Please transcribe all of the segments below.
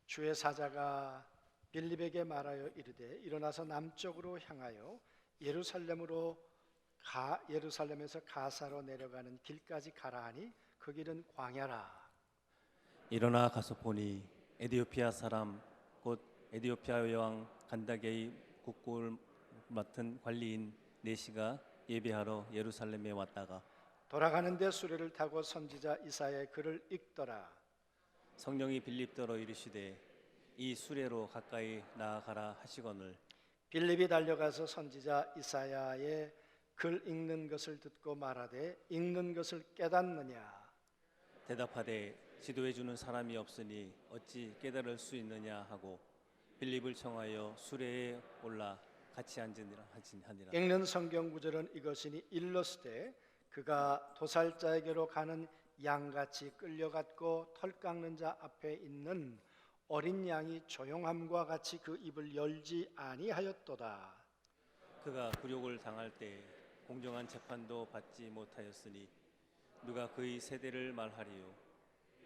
주의 사자가 빌립에게 말하여 이르되 일어나서 남쪽으로 향하여 예루살렘에서 가사로 내려가는 길까지 가라 하니 그 길은 광야라. 일어나 가서 보니 에디오피아 사람 곧 에디오피아 여왕 간다게의 국고를 맡은 관리인 네시가 예배하러 예루살렘에 왔다가 돌아가는데 수레를 타고 선지자 이사야의 글을 읽더라. 성령이 빌립더러 이르시되 이 수레로 가까이 나아가라 하시거늘 빌립이 달려가서 선지자 이사야의 글 읽는 것을 듣고 말하되 읽는 것을 깨닫느냐. 대답하되 지도해 주는 사람이 없으니 어찌 깨달을 수 있느냐 하고 빌립을 청하여 수레에 올라 같이 앉으니라 하니라. 읽는 성경 구절은 이것이니 일러스되 그가 도살자에게로 가는 양같이 끌려갔고 털 깎는 자 앞에 있는 어린 양이 조용함과 같이 그 입을 열지 아니하였도다. 그가 굴욕을 당할 때 공정한 재판도 받지 못하였으니 누가 그의 세대를 말하리요.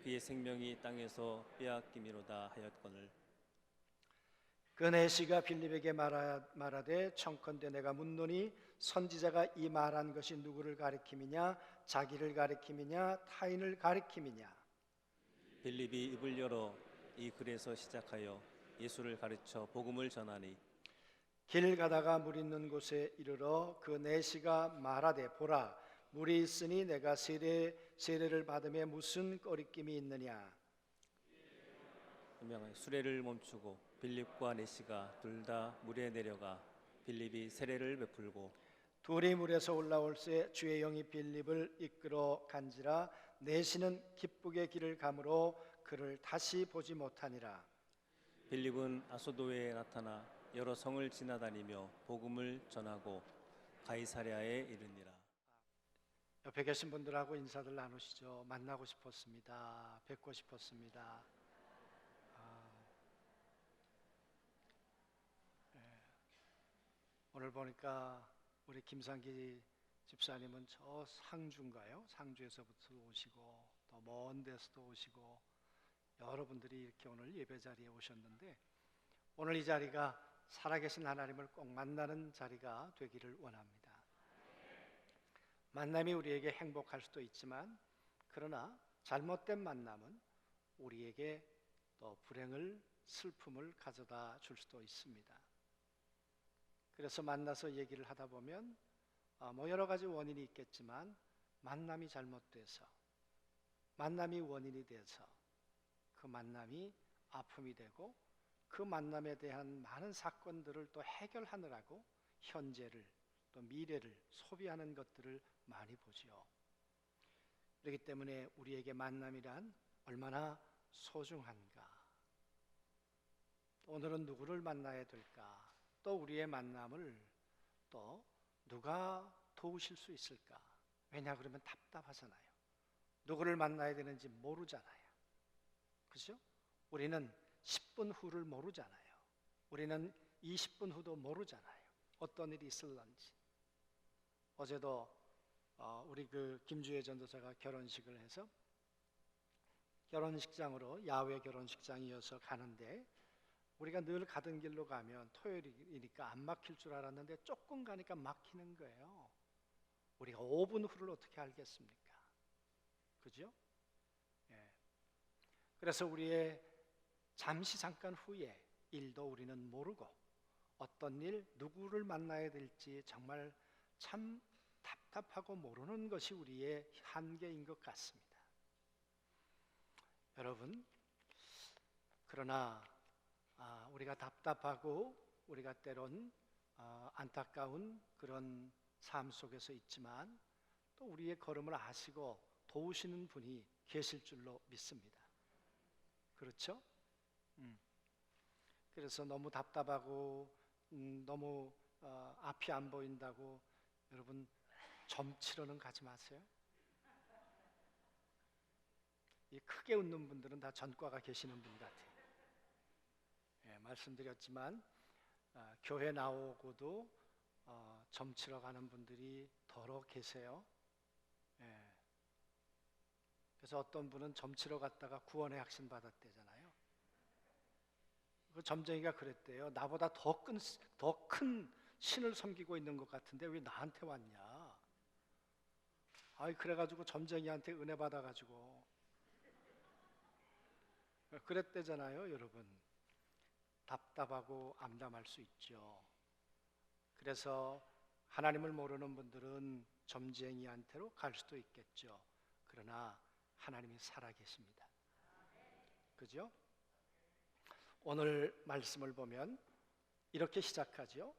그의 생명이 땅에서 빼앗김이로다 하였거늘 그 내시가 빌립에게 말하되 청컨대 내가 묻노니 선지자가 이 말한 것이 누구를 가리킴이냐 자기를 가리킴이냐 타인을 가리킴이냐. 빌립이 입을 열어 이 글에서 시작하여 예수를 가르쳐 복음을 전하니 길 가다가 물 있는 곳에 이르러 그 내시가 말하되 보라 물이 있으니 내가 세례를 받음에 무슨 꺼리낌이 있느냐. 수레를 멈추고 빌립과 네시가 둘 다 물에 내려가 빌립이 세례를 베풀고 둘이 물에서 올라올새 주의 영이 빌립을 이끌어 간지라 내시는 기쁘게 길을 가므로 그를 다시 보지 못하니라. 빌립은 아소도에 나타나 여러 성을 지나다니며 복음을 전하고 가이사랴에 이르니라. 옆에 계신 분들하고 인사들 나누시죠. 만나고 싶었습니다. 뵙고 싶었습니다. 오늘 보니까 우리 김상기 집사님은 저 상주인가요? 상주에서부터 오시고 또 먼 데서도 오시고 여러분들이 이렇게 오늘 예배 자리에 오셨는데 오늘 이 자리가 살아계신 하나님을 꼭 만나는 자리가 되기를 원합니다. 만남이 우리에게 행복할 수도 있지만 그러나 잘못된 만남은 우리에게 또 불행을 슬픔을 가져다 줄 수도 있습니다. 그래서 만나서 얘기를 하다 보면 여러 가지 원인이 있겠지만 만남이 잘못돼서 만남이 원인이 돼서 그 만남이 아픔이 되고 그 만남에 대한 많은 사건들을 또 해결하느라고 현재를 또 미래를 소비하는 것들을 많이 보지요. 그렇기 때문에 우리에게 만남이란 얼마나 소중한가. 오늘은 누구를 만나야 될까? 또 우리의 만남을 또 누가 도우실 수 있을까? 왜냐 그러면 답답하잖아요. 누구를 만나야 되는지 모르잖아요. 그죠? 우리는 10분 후를 모르잖아요. 우리는 20분 후도 모르잖아요. 어떤 일이 있을런지. 어제도 우리 그 김주혜 전도사가 결혼식을 해서 결혼식장으로 야외 결혼식장이어서 가는데 우리가 늘 가던 길로 가면 토요일이니까 안 막힐 줄 알았는데 조금 가니까 막히는 거예요. 우리가 5분 후를 어떻게 알겠습니까? 그죠? 예. 그래서 우리의 잠깐 후에 일도 우리는 모르고 어떤 일, 누구를 만나야 될지 정말 참 답답하고 모르는 것이 우리의 한계인 것 같습니다. 여러분, 그러나 우리가 답답하고 우리가 때론 안타까운 그런 삶 속에서 있지만 또 우리의 걸음을 아시고 도우시는 분이 계실 줄로 믿습니다. 그렇죠? 그래서 너무 답답하고 너무 앞이 안 보인다고 여러분 점치러는 가지 마세요. 이 크게 웃는 분들은 다 전과가 계시는 분 같아요. 예, 말씀드렸지만 교회 나오고도 점치러 가는 분들이 더러 계세요. 예. 그래서 어떤 분은 점치러 갔다가 구원의 확신 받았대잖아요. 그 점쟁이가 그랬대요. 나보다 더 큰 신을 섬기고 있는 것 같은데 왜 나한테 왔냐? 아이 그래가지고 점쟁이한테 은혜 받아가지고 그랬대잖아요, 여러분. 답답하고 암담할 수 있죠. 그래서 하나님을 모르는 분들은 점쟁이한테로 갈 수도 있겠죠. 그러나 하나님이 살아계십니다. 그죠? 오늘 말씀을 보면 이렇게 시작하죠.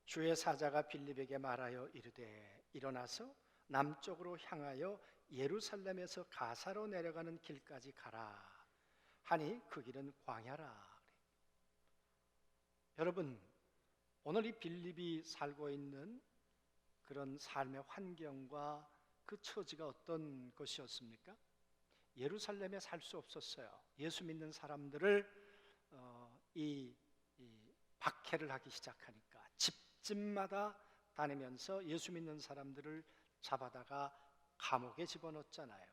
주의 사자가 빌립에게 말하여 이르되 일어나서 남쪽으로 향하여 예루살렘에서 가사로 내려가는 길까지 가라 하니 그 길은 광야라. 여러분, 오늘 이 빌립이 살고 있는 그런 삶의 환경과 그 처지가 어떤 것이었습니까? 예루살렘에 살 수 없었어요. 예수 믿는 사람들을 이 박해를 하기 시작하니까 집집마다 다니면서 예수 믿는 사람들을 잡아다가 감옥에 집어넣었잖아요.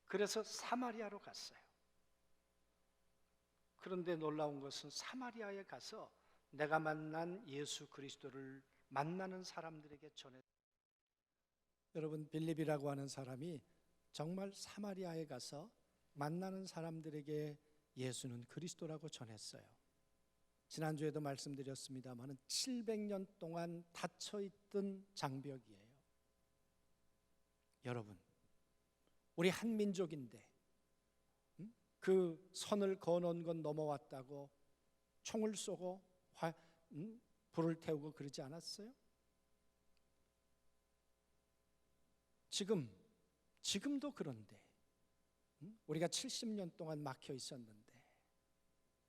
그래서 사마리아로 갔어요. 그런데 놀라운 것은 사마리아에 가서 내가 만난 예수 그리스도를 만나는 사람들에게 전했어요. 여러분, 빌립이라고 하는 사람이 정말 사마리아에 가서 만나는 사람들에게 예수는 그리스도라고 전했어요. 지난주에도 말씀드렸습니다만 700년 동안 닫혀있던 장벽이에요. 여러분, 우리 한 민족인데 그 선을 거놓은 건 넘어왔다고 총을 쏘고 불을 태우고 그러지 않았어요? 지금도 그런데 우리가 70년 동안 막혀 있었는데,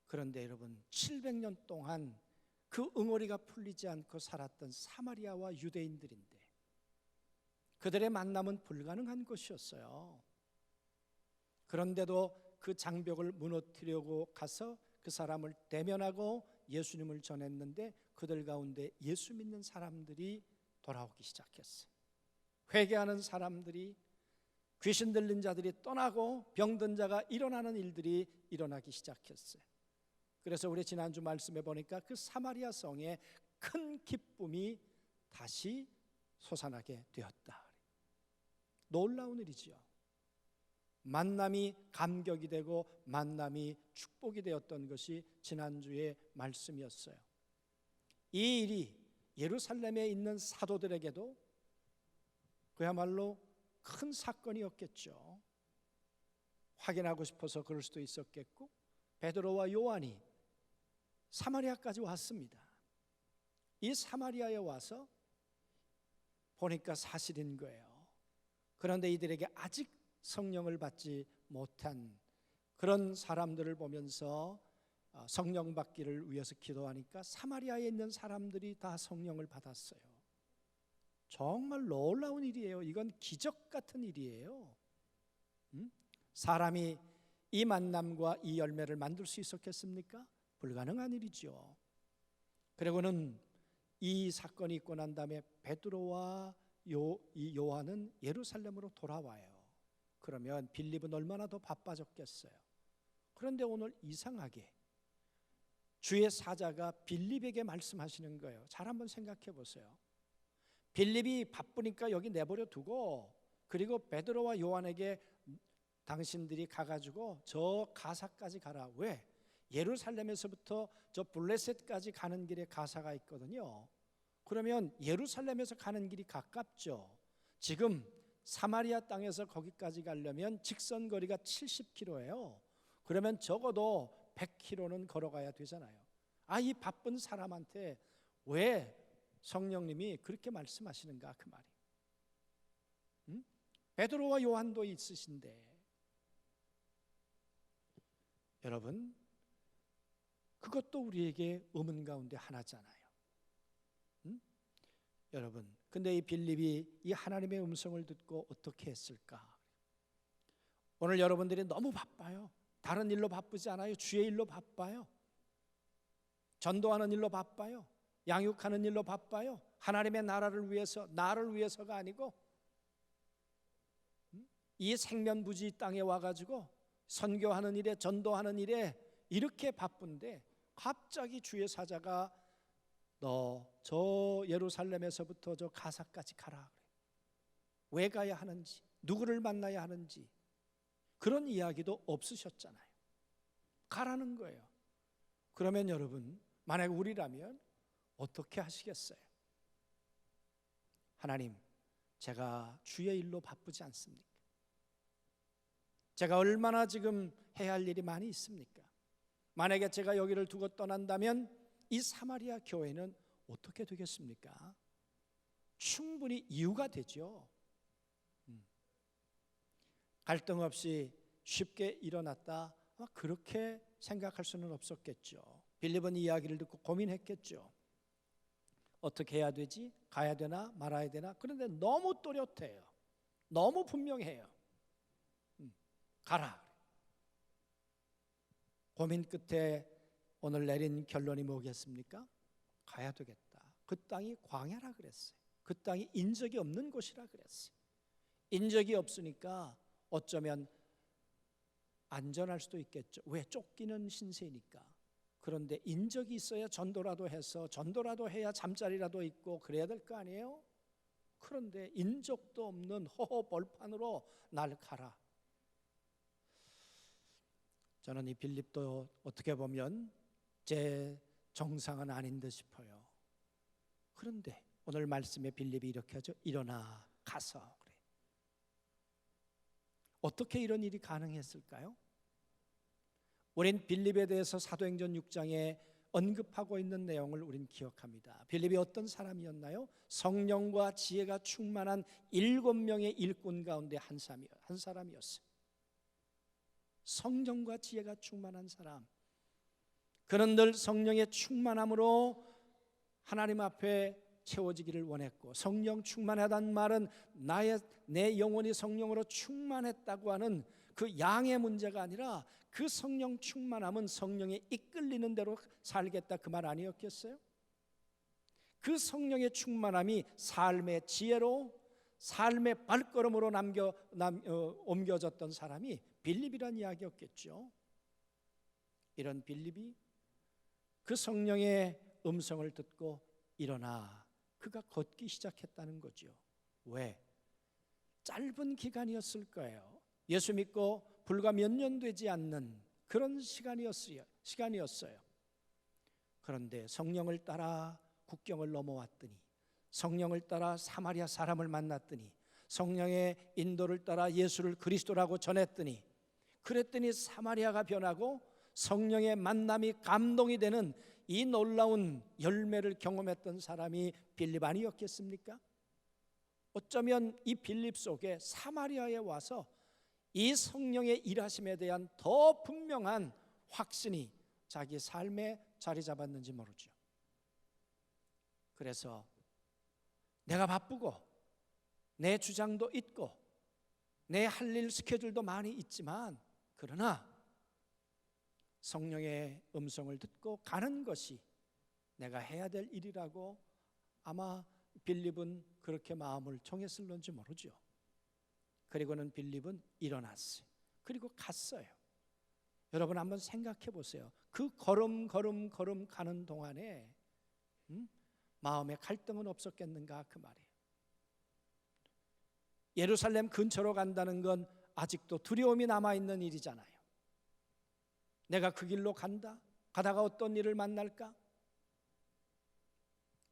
그런데 여러분 700년 동안 그 응어리가 풀리지 않고 살았던 사마리아와 유대인들인데 그들의 만남은 불가능한 것이었어요. 그런데도 그 장벽을 무너뜨리려고 가서 그 사람을 대면하고 예수님을 전했는데 그들 가운데 예수 믿는 사람들이 돌아오기 시작했어요. 회개하는 사람들이, 귀신 들린 자들이 떠나고 병든 자가 일어나는 일들이 일어나기 시작했어요. 그래서 우리 지난주 말씀해 보니까 그 사마리아 성에 큰 기쁨이 다시 솟아나게 되었다. 놀라운 일이지요. 만남이 감격이 되고 만남이 축복이 되었던 것이 지난주의 말씀이었어요. 이 일이 예루살렘에 있는 사도들에게도 그야말로 큰 사건이었겠죠. 확인하고 싶어서 그럴 수도 있었겠고, 베드로와 요한이 사마리아까지 왔습니다. 이 사마리아에 와서 보니까 사실인 거예요. 그런데 이들에게 아직 성령을 받지 못한 그런 사람들을 보면서 성령 받기를 위해서 기도하니까 사마리아에 있는 사람들이 다 성령을 받았어요. 정말 놀라운 일이에요. 이건 기적 같은 일이에요. 사람이 이 만남과 이 열매를 만들 수 있었겠습니까? 불가능한 일이죠. 그리고는 이 사건이 있고 난 다음에 베드로와 요한은 예루살렘으로 돌아와요. 그러면 빌립은 얼마나 더 바빠졌겠어요. 그런데 오늘 이상하게 주의 사자가 빌립에게 말씀하시는 거예요. 잘 한번 생각해 보세요. 빌립이 바쁘니까 여기 내버려 두고, 그리고 베드로와 요한에게 당신들이 가가지고 저 가사까지 가라. 왜? 예루살렘에서부터 저 블레셋까지 가는 길에 가사가 있거든요. 그러면 예루살렘에서 가는 길이 가깝죠. 지금 사마리아 땅에서 거기까지 가려면 직선 거리가 70km예요. 그러면 적어도 100km는 걸어가야 되잖아요. 이 바쁜 사람한테 왜 성령님이 그렇게 말씀하시는가, 그 말이. 베드로와 요한도 있으신데, 여러분 그것도 우리에게 의문 가운데 하나잖아요. 여러분, 근데 이 빌립이 이 하나님의 음성을 듣고 어떻게 했을까? 오늘 여러분들이 너무 바빠요. 다른 일로 바쁘지 않아요. 주의 일로 바빠요. 전도하는 일로 바빠요. 양육하는 일로 바빠요. 하나님의 나라를 위해서, 나를 위해서가 아니고 이 생면부지 땅에 와가지고 선교하는 일에, 전도하는 일에 이렇게 바쁜데 갑자기 주의 사자가 너 저 예루살렘에서부터 저 가사까지 가라. 왜 가야 하는지, 누구를 만나야 하는지 그런 이야기도 없으셨잖아요. 가라는 거예요. 그러면 여러분, 만약 우리라면 어떻게 하시겠어요? 하나님, 제가 주의 일로 바쁘지 않습니까? 제가 얼마나 지금 해야 할 일이 많이 있습니까? 만약에 제가 여기를 두고 떠난다면 이 사마리아 교회는 어떻게 되겠습니까? 충분히 이유가 되죠. 갈등 없이 쉽게 일어났다, 그렇게 생각할 수는 없었겠죠. 빌립은 이야기를 듣고 고민했겠죠. 어떻게 해야 되지? 가야 되나 말아야 되나? 그런데 너무 또렷해요. 너무 분명해요. 가라. 고민 끝에 오늘 내린 결론이 뭐겠습니까? 가야 되겠다. 그 땅이 광야라 그랬어요. 그 땅이 인적이 없는 곳이라 그랬어요. 인적이 없으니까 어쩌면 안전할 수도 있겠죠. 왜? 쫓기는 신세니까. 그런데 인적이 있어야 전도라도 해서, 전도라도 해야 잠자리라도 있고 그래야 될 거 아니에요? 그런데 인적도 없는 허허 벌판으로 날 가라. 저는 이 빌립도 어떻게 보면 제 정상은 아닌 듯 싶어요. 그런데 오늘 말씀에 빌립이 이렇게 하죠. 일어나 가서 그래. 어떻게 이런 일이 가능했을까요? 우린 빌립에 대해서 사도행전 6장에 언급하고 있는 내용을 우린 기억합니다. 빌립이 어떤 사람이었나요? 성령과 지혜가 충만한 7명의 일꾼 가운데 한 사람이었어요. 성령과 지혜가 충만한 사람. 그는 늘 성령의 충만함으로 하나님 앞에 채워지기를 원했고, 성령 충만하다는 말은 내 영혼이 성령으로 충만했다고 하는 그 양의 문제가 아니라 그 성령 충만함은 성령에 이끌리는 대로 살겠다, 그 말 아니었겠어요? 그 성령의 충만함이 삶의 지혜로, 삶의 발걸음으로 옮겨졌던 사람이 빌립이란 이야기였겠죠. 이런 빌립이 그 성령의 음성을 듣고 일어나 그가 걷기 시작했다는 거죠. 왜? 짧은 기간이었을 거예요. 예수 믿고 불과 몇 년 되지 않는 그런 시간이었어요. 그런데 성령을 따라 국경을 넘어왔더니, 성령을 따라 사마리아 사람을 만났더니, 성령의 인도를 따라 예수를 그리스도라고 전했더니, 그랬더니 사마리아가 변하고 성령의 만남이 감동이 되는 이 놀라운 열매를 경험했던 사람이 빌립 아니었겠습니까? 어쩌면 이 빌립 속에 사마리아에 와서 이 성령의 일하심에 대한 더 분명한 확신이 자기 삶에 자리 잡았는지 모르죠. 그래서 내가 바쁘고 내 주장도 있고 내 할 일 스케줄도 많이 있지만, 그러나 성령의 음성을 듣고 가는 것이 내가 해야 될 일이라고 아마 빌립은 그렇게 마음을 정했을런지 모르죠. 그리고는 빌립은 일어났어요. 그리고 갔어요. 여러분 한번 생각해 보세요. 그 걸음 가는 동안에 마음에 갈등은 없었겠는가, 그 말이에요. 예루살렘 근처로 간다는 건 아직도 두려움이 남아있는 일이잖아요. 내가 그 길로 가다가 어떤 일을 만날까?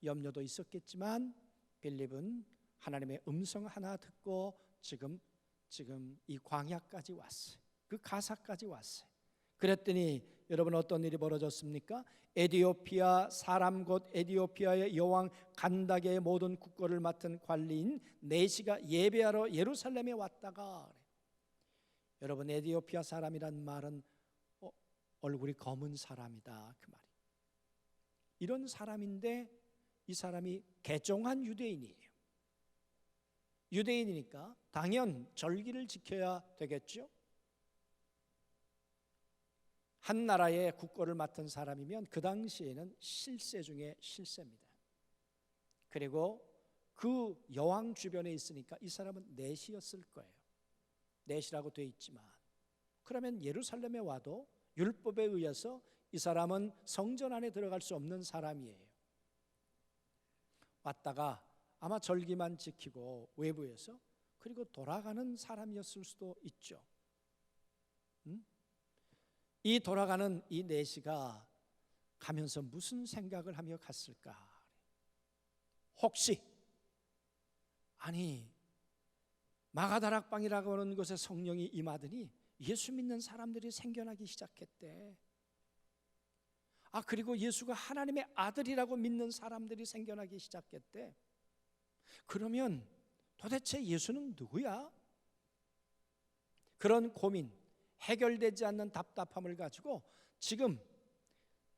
염려도 있었겠지만 빌립은 하나님의 음성 하나 듣고 지금 이 광야까지 왔어요. 그 가사까지 왔어요. 그랬더니 여러분 어떤 일이 벌어졌습니까? 에디오피아 사람 곧 에디오피아의 여왕 간다게의 모든 국거를 맡은 관리인 네시가 예배하러 예루살렘에 왔다가 그래요. 여러분 에디오피아 사람이란 말은 얼굴이 검은 사람이다, 그 말이에요. 이런 사람인데 이 사람이 개종한 유대인이에요. 유대인이니까 당연 절기를 지켜야 되겠죠. 한 나라의 국거를 맡은 사람이면 그 당시에는 실세 중에 실세입니다. 그리고 그 여왕 주변에 있으니까 이 사람은 넷이었을 거예요. 넷이라고 되어 있지만, 그러면 예루살렘에 와도 율법에 의해서 이 사람은 성전 안에 들어갈 수 없는 사람이에요. 왔다가 아마 절기만 지키고 외부에서 그리고 돌아가는 사람이었을 수도 있죠. 이 돌아가는 이 내시가 가면서 무슨 생각을 하며 갔을까? 혹시 마가다락방이라고 하는 곳에 성령이 임하더니 예수 믿는 사람들이 생겨나기 시작했대. 그리고 예수가 하나님의 아들이라고 믿는 사람들이 생겨나기 시작했대. 그러면 도대체 예수는 누구야? 그런 고민, 해결되지 않는 답답함을 가지고 지금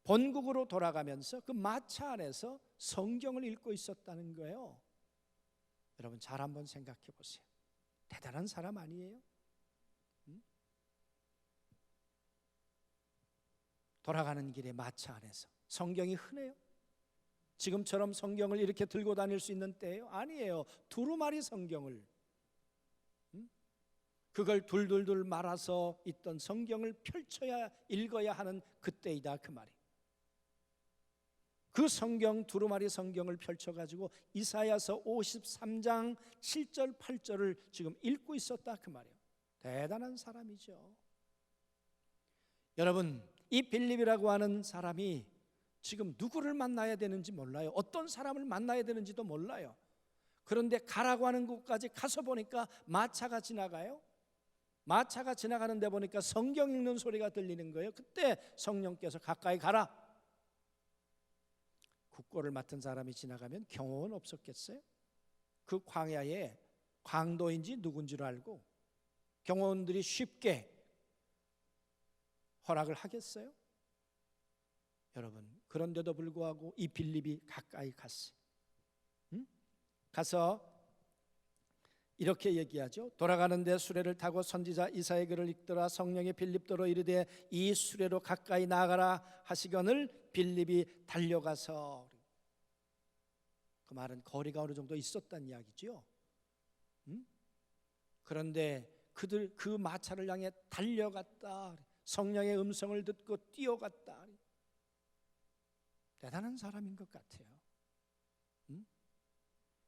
본국으로 돌아가면서 그 마차 안에서 성경을 읽고 있었다는 거예요. 여러분 잘 한번 생각해 보세요. 대단한 사람 아니에요? 돌아가는 길에 마차 안에서 성경이 흔해요? 지금처럼 성경을 이렇게 들고 다닐 수 있는 때예요? 아니에요. 두루마리 성경을, 그걸 둘둘둘 말아서 있던 성경을 펼쳐야 읽어야 하는 그때이다 그 말이에요. 그 성경, 두루마리 성경을 펼쳐가지고 이사야서 53장 7절 8절을 지금 읽고 있었다 그 말이에요. 대단한 사람이죠. 여러분, 이 빌립이라고 하는 사람이 지금 누구를 만나야 되는지 몰라요. 어떤 사람을 만나야 되는지도 몰라요. 그런데 가라고 하는 곳까지 가서 보니까 마차가 지나가요. 마차가 지나가는데 보니까 성경 읽는 소리가 들리는 거예요. 그때 성령께서 가까이 가라. 국고를 맡은 사람이 지나가면 경호원 없었겠어요? 그 광야에 광도인지 누군지를 알고 경호원들이 쉽게 허락을 하겠어요? 여러분, 그런데도 불구하고 이 빌립이 가까이 갔어요. 가서 이렇게 얘기하죠. 돌아가는데 수레를 타고 선지자 이사야의 글을 읽더라. 성령이 빌립더러 이르되 이 수레로 가까이 나아가라 하시거늘 빌립이 달려가서, 그 말은 거리가 어느 정도 있었다는 이야기죠. 그런데 그들 그 마차를 향해 달려갔다. 성령의 음성을 듣고 뛰어갔다. 대단한 사람인 것 같아요.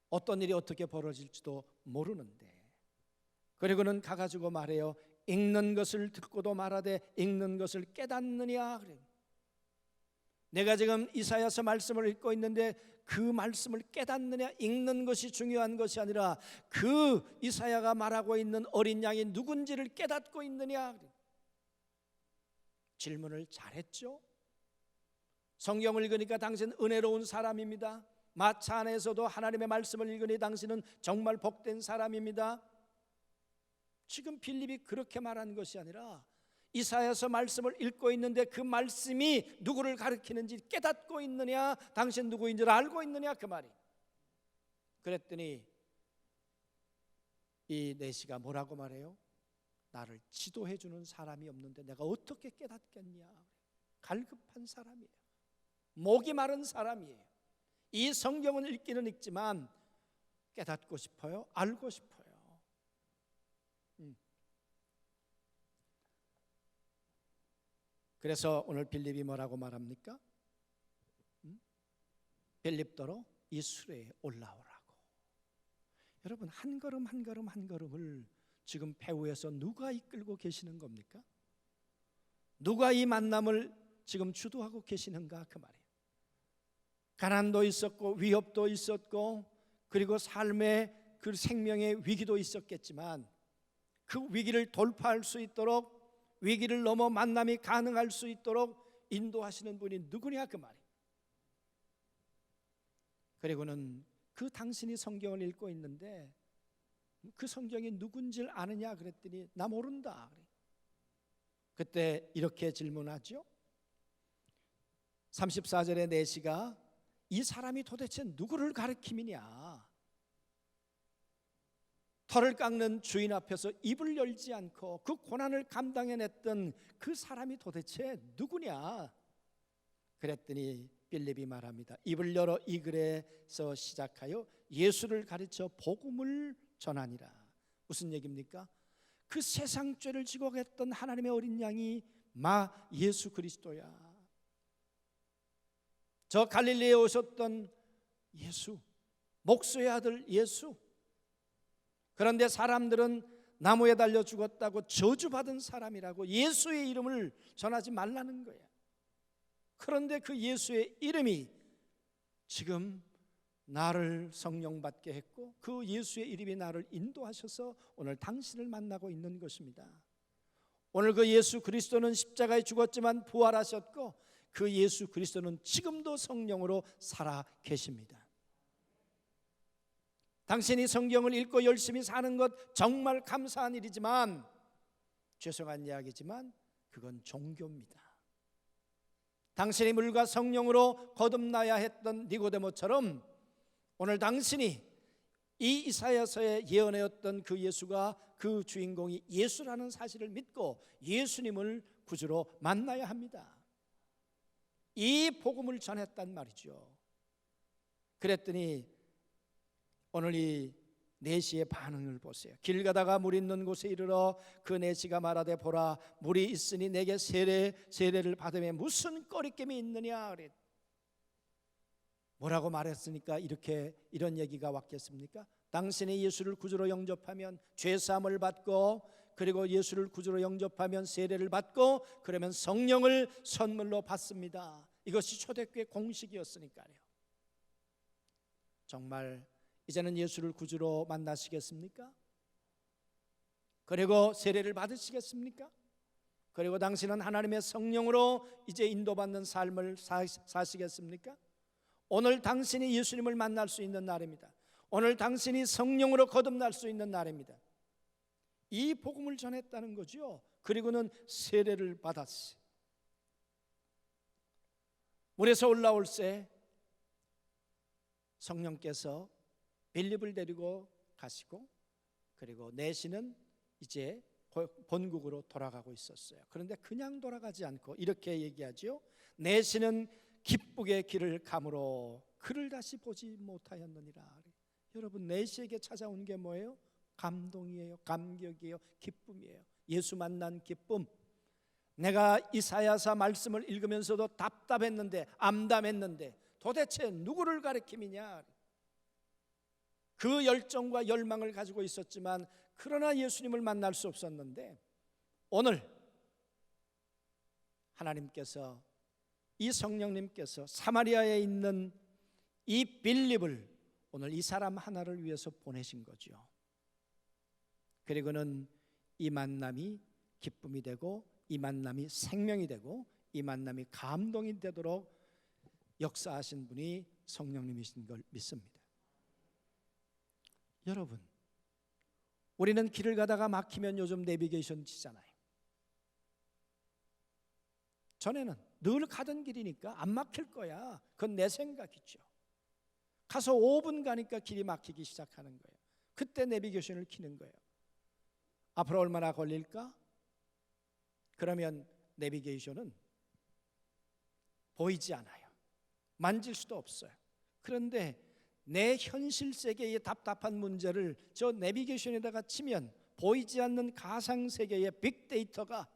어떤 일이 어떻게 벌어질지도 모르는데, 그리고는 가가지고 말해요. 읽는 것을 듣고도 말하되 읽는 것을 깨닫느냐 그래요. 내가 지금 이사야서 말씀을 읽고 있는데 그 말씀을 깨닫느냐, 읽는 것이 중요한 것이 아니라 그 이사야가 말하고 있는 어린 양이 누군지를 깨닫고 있느냐 그래요. 질문을 잘했죠. 성경을 읽으니까 당신 은혜로운 사람입니다. 마차 안에서도 하나님의 말씀을 읽으니 당신은 정말 복된 사람입니다. 지금 빌립이 그렇게 말한 것이 아니라 이사야서 말씀을 읽고 있는데 그 말씀이 누구를 가리키는지 깨닫고 있느냐, 당신 누구인 줄 알고 있느냐 그 말이. 그랬더니 이 내시가 뭐라고 말해요? 나를 지도해 주는 사람이 없는데 내가 어떻게 깨닫겠냐. 갈급한 사람이에요. 목이 마른 사람이에요. 이 성경은 읽기는 읽지만 깨닫고 싶어요? 알고 싶어요. 그래서 오늘 빌립이 뭐라고 말합니까? 빌립더러 이 수레에 올라오라고. 여러분, 한 걸음 한 걸음 한 걸음을 지금 배후에서 누가 이끌고 계시는 겁니까? 누가 이 만남을 지금 주도하고 계시는가 그 말이에요. 가난도 있었고 위협도 있었고 그리고 삶의 그 생명의 위기도 있었겠지만 그 위기를 돌파할 수 있도록, 위기를 넘어 만남이 가능할 수 있도록 인도하시는 분이 누구냐 그 말이에요. 그리고는 그 당신이 성경을 읽고 있는데 그 성경이 누군지를 아느냐 그랬더니 나 모른다. 그때 이렇게 질문하죠. 34절의 내시가 이 사람이 도대체 누구를 가리킴이냐. 털을 깎는 주인 앞에서 입을 열지 않고 그 고난을 감당해냈던 그 사람이 도대체 누구냐. 그랬더니 빌립이 말합니다. 입을 열어 이 글에서 시작하여 예수를 가르쳐 복음을 전하니라. 무슨 얘기입니까? 그 세상 죄를 지고 했던 하나님의 어린 양이 예수 그리스도야. 저 갈릴리에 오셨던 예수, 목수의 아들 예수. 그런데 사람들은 나무에 달려 죽었다고 저주받은 사람이라고 예수의 이름을 전하지 말라는 거야. 그런데 그 예수의 이름이 지금 나를 성령 받게 했고, 그 예수의 이름이 나를 인도하셔서 오늘 당신을 만나고 있는 것입니다. 오늘 그 예수 그리스도는 십자가에 죽었지만 부활하셨고, 그 예수 그리스도는 지금도 성령으로 살아 계십니다. 당신이 성경을 읽고 열심히 사는 것 정말 감사한 일이지만, 죄송한 이야기지만 그건 종교입니다. 당신이 물과 성령으로 거듭나야 했던 니고데모처럼 오늘 당신이 이 이사야서에 예언하였던 그 예수가, 그 주인공이 예수라는 사실을 믿고 예수님을 구주로 만나야 합니다. 이 복음을 전했단 말이죠. 그랬더니 오늘 이 내시의 반응을 보세요. 길 가다가 물 있는 곳에 이르러 그 내시가 말하되, 보라, 물이 있으니 내게 세례를 받으며 무슨 꺼리낌이 있느냐 그랬. 뭐라고 말했으니까 이런 얘기가 왔겠습니까? 당신이 예수를 구주로 영접하면 죄사함을 받고, 그리고 예수를 구주로 영접하면 세례를 받고, 그러면 성령을 선물로 받습니다. 이것이 초대교회 공식이었으니까요. 정말 이제는 예수를 구주로 만나시겠습니까? 그리고 세례를 받으시겠습니까? 그리고 당신은 하나님의 성령으로 이제 인도받는 삶을 사시겠습니까? 오늘 당신이 예수님을 만날 수 있는 날입니다. 오늘 당신이 성령으로 거듭날 수 있는 날입니다. 이 복음을 전했다는 거죠. 그리고는 세례를 받았어요. 물에서 올라올 때 성령께서 빌립을 데리고 가시고, 그리고 내시는 이제 본국으로 돌아가고 있었어요. 그런데 그냥 돌아가지 않고 이렇게 얘기하죠. 내시는 기쁘게 길을 가므로 그를 다시 보지 못하였느니라. 여러분, 내시에게 찾아온 게 뭐예요? 감동이에요. 감격이에요. 기쁨이에요. 예수 만난 기쁨. 내가 이사야서 말씀을 읽으면서도 답답했는데, 암담했는데 도대체 누구를 가리킴이냐? 그 열정과 열망을 가지고 있었지만, 그러나 예수님을 만날 수 없었는데, 오늘 하나님께서, 이 성령님께서 사마리아에 있는 이 빌립을 오늘 이 사람 하나를 위해서 보내신 거죠. 그리고는 이 만남이 기쁨이 되고, 이 만남이 생명이 되고, 이 만남이 감동이 되도록 역사하신 분이 성령님이신 걸 믿습니다. 여러분, 우리는 길을 가다가 막히면 요즘 내비게이션 치잖아요. 전에는 늘 가던 길이니까 안 막힐 거야, 그건 내 생각이죠. 가서 5분 가니까 길이 막히기 시작하는 거예요. 그때 내비게이션을 켜는 거예요. 앞으로 얼마나 걸릴까? 그러면 내비게이션은 보이지 않아요. 만질 수도 없어요. 그런데 내 현실 세계의 답답한 문제를 저 내비게이션에다가 치면 보이지 않는 가상 세계의 빅데이터가,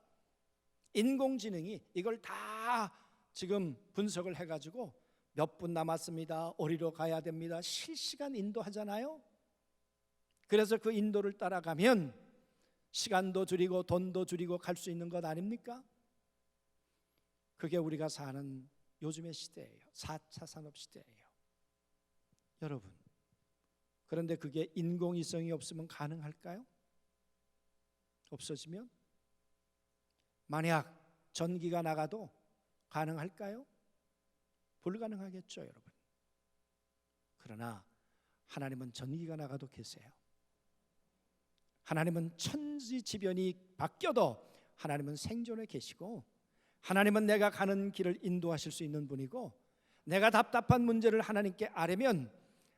인공지능이 이걸 다 지금 분석을 해가지고 몇 분 남았습니다, 어디로 가야 됩니다, 실시간 인도하잖아요. 그래서 그 인도를 따라가면 시간도 줄이고 돈도 줄이고 갈 수 있는 것 아닙니까? 그게 우리가 사는 요즘의 시대예요. 4차 산업 시대예요. 여러분, 그런데 그게 인공위성이 없으면 가능할까요? 없어지면? 만약 전기가 나가도 가능할까요? 불가능하겠죠, 여러분. 그러나 하나님은 전기가 나가도 계세요. 하나님은 천지지변이 바뀌어도 하나님은 생존에 계시고, 하나님은 내가 가는 길을 인도하실 수 있는 분이고, 내가 답답한 문제를 하나님께 아뢰면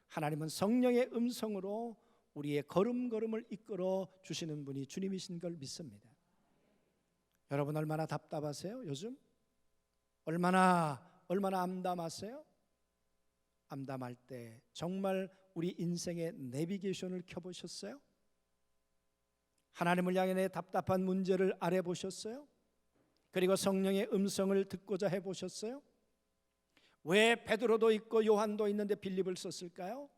하나님은 성령의 음성으로 우리의 걸음걸음을 이끌어 주시는 분이 주님이신 걸 믿습니다. 여러분, 얼마나 답답하세요? 요즘? 얼마나 암담하세요? 암담할 때 정말 우리 인생의 내비게이션을 켜보셨어요? 하나님을 향해 내 답답한 문제를 아뢰보셨어요? 그리고 성령의 음성을 듣고자 해보셨어요? 왜 베드로도 있고 요한도 있는데 빌립을 썼을까요?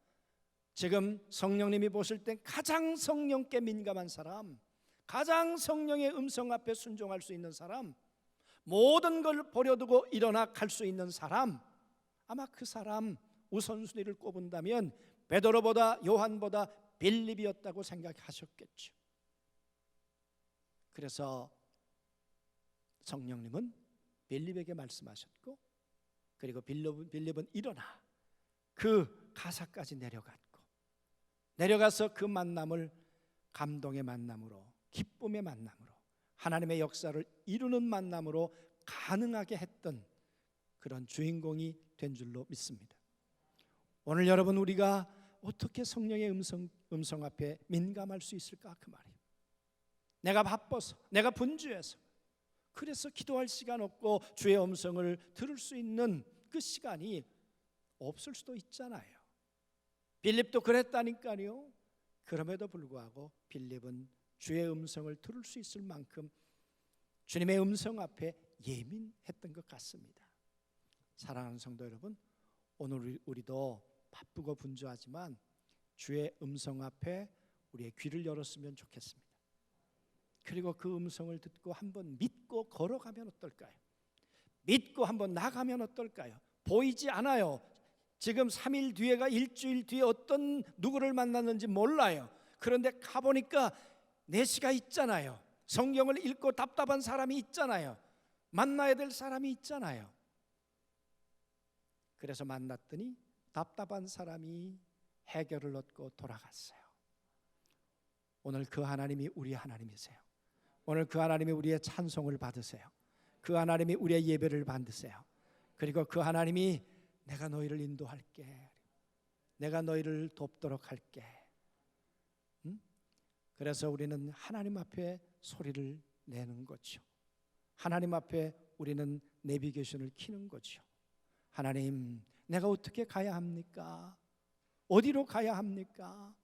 지금 성령님이 보실 땐 가장 성령께 민감한 사람, 가장 성령의 음성 앞에 순종할 수 있는 사람, 모든 걸 버려두고 일어나 갈 수 있는 사람, 아마 그 사람 우선순위를 꼽은다면 베드로보다 요한보다 빌립이었다고 생각하셨겠죠. 그래서 성령님은 빌립에게 말씀하셨고, 그리고 빌립은 일어나 그 가사까지 내려가서 그 만남을 감동의 만남으로, 기쁨의 만남으로, 하나님의 역사를 이루는 만남으로 가능하게 했던 그런 주인공이 된 줄로 믿습니다. 오늘 여러분, 우리가 어떻게 성령의 음성 앞에 민감할 수 있을까? 그 말이에요. 내가 바빠서, 내가 분주해서, 그래서 기도할 시간 없고 주의 음성을 들을 수 있는 그 시간이 없을 수도 있잖아요. 빌립도 그랬다니까요. 그럼에도 불구하고 빌립은 주의 음성을 들을 수 있을 만큼 주님의 음성 앞에 예민했던 것 같습니다. 사랑하는 성도 여러분, 오늘 우리도 바쁘고 분주하지만 주의 음성 앞에 우리의 귀를 열었으면 좋겠습니다. 그리고 그 음성을 듣고 한번 믿고 걸어가면 어떨까요? 믿고 한번 나가면 어떨까요? 보이지 않아요. 지금 3일 뒤에가 일주일 뒤에 어떤 누구를 만났는지 몰라요. 그런데 가보니까 내시가 있잖아요. 성경을 읽고 답답한 사람이 있잖아요. 만나야 될 사람이 있잖아요. 그래서 만났더니 답답한 사람이 해결을 얻고 돌아갔어요. 오늘 그 하나님이 우리 하나님이세요. 오늘 그 하나님이 우리의 찬송을 받으세요. 그 하나님이 우리의 예배를 받으세요. 그리고 그 하나님이 내가 너희를 인도할게, 내가 너희를 돕도록 할게. 그래서 우리는 하나님 앞에 소리를 내는 거죠. 하나님 앞에 우리는 내비게이션을 켜는 거죠. 하나님, 내가 어떻게 가야 합니까? 어디로 가야 합니까?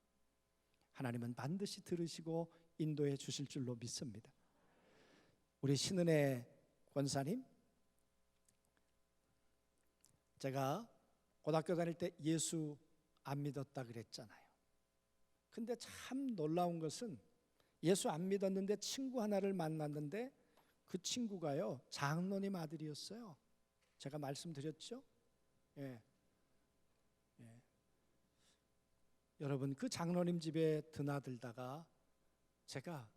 하나님은 반드시 들으시고 인도해 주실 줄로 믿습니다. 우리 신은혜 권사님, 제가 고등학교 다닐 때 예수 안 믿었다 그랬잖아요. 근데 참 놀라운 것은 예수 안 믿었는데 친구 하나를 만났는데 그 친구가요, 장로님 아들이었어요. 제가 말씀드렸죠? 예. 여러분, 그 장로님 집에 드나들다가 제가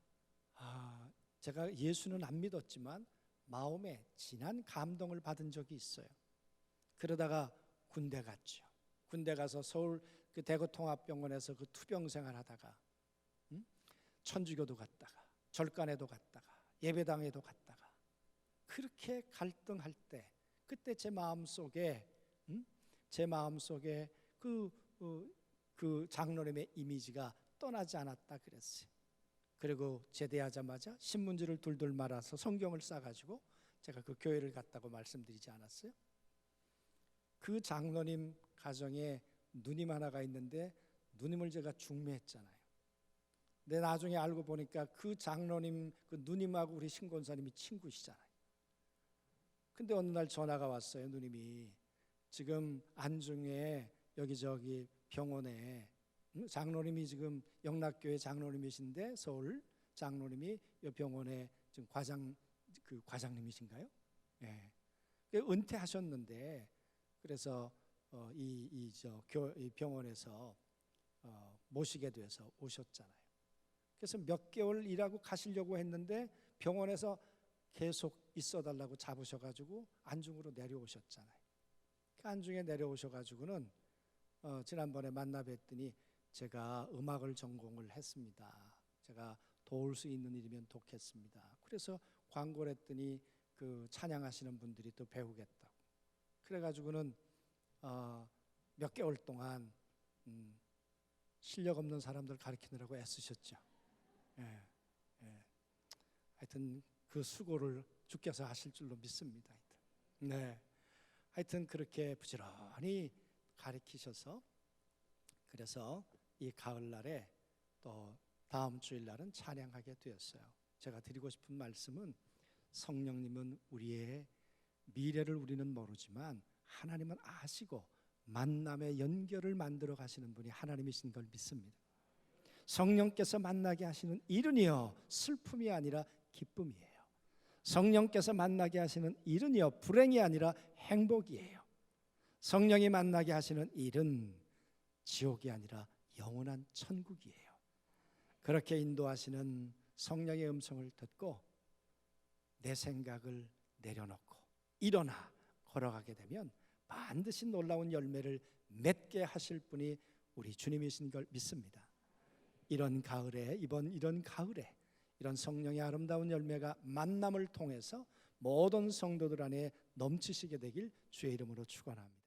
예수는 안 믿었지만 마음에 진한 감동을 받은 적이 있어요. 그러다가 군대 갔죠. 군대 가서 서울 그 대구통합병원에서 그 투병 생활하다가 천주교도 갔다가 절간에도 갔다가 예배당에도 갔다가 그렇게 갈등할 때 그때 제 마음속에 그 장로님의 이미지가 떠나지 않았다 그랬어요. 그리고 제대하자마자 신문지를 둘둘 말아서 성경을 싸가지고 제가 그 교회를 갔다고 말씀드리지 않았어요? 그 장로님 가정에 누님 하나가 있는데 누님을 제가 중매했잖아요. 근데 나중에 알고 보니까 그 장로님, 그 누님하고 우리 신권사님이 친구시잖아요. 근데 어느 날 전화가 왔어요. 누님이 지금 안중에 여기저기 병원에 장로님이 지금 영락교회 장로님이신데 서울 장로님이 이 병원에 지금 과장님이신가요? 예. 은퇴하셨는데 그래서 이 병원에서 모시게 돼서 오셨잖아요. 그래서 몇 개월 일하고 가시려고 했는데 병원에서 계속 있어달라고 잡으셔가지고 안중으로 내려오셨잖아요. 그 안중에 내려오셔가지고는 지난번에 만나 뵀더니 제가 음악을 전공을 했습니다. 제가 도울 수 있는 일이면 돕겠습니다. 그래서 광고를 했더니 그 찬양하시는 분들이 또 배우겠다고. 그래가지고는 몇 개월 동안 실력 없는 사람들 가르치느라고 애쓰셨죠. 예. 하여튼 그 수고를 주께서 하실 줄로 믿습니다. 네. 하여튼 그렇게 부지런히 가르치셔서 그래서 이 가을날에 또 다음 주일날은 찬양하게 되었어요. 제가 드리고 싶은 말씀은 성령님은 우리의 미래를 우리는 모르지만 하나님은 아시고 만남의 연결을 만들어 가시는 분이 하나님이신 걸 믿습니다. 성령께서 만나게 하시는 일은요 슬픔이 아니라 기쁨이에요. 성령께서 만나게 하시는 일은요 불행이 아니라 행복이에요. 성령이 만나게 하시는 일은 지옥이 아니라 영원한 천국이에요. 그렇게 인도하시는 성령의 음성을 듣고 내 생각을 내려놓고 일어나 걸어가게 되면 반드시 놀라운 열매를 맺게 하실 분이 우리 주님이신 걸 믿습니다. 이런 가을에 이런 가을에 이런 성령의 아름다운 열매가 만남을 통해서 모든 성도들 안에 넘치시게 되길 주의 이름으로 축원합니다.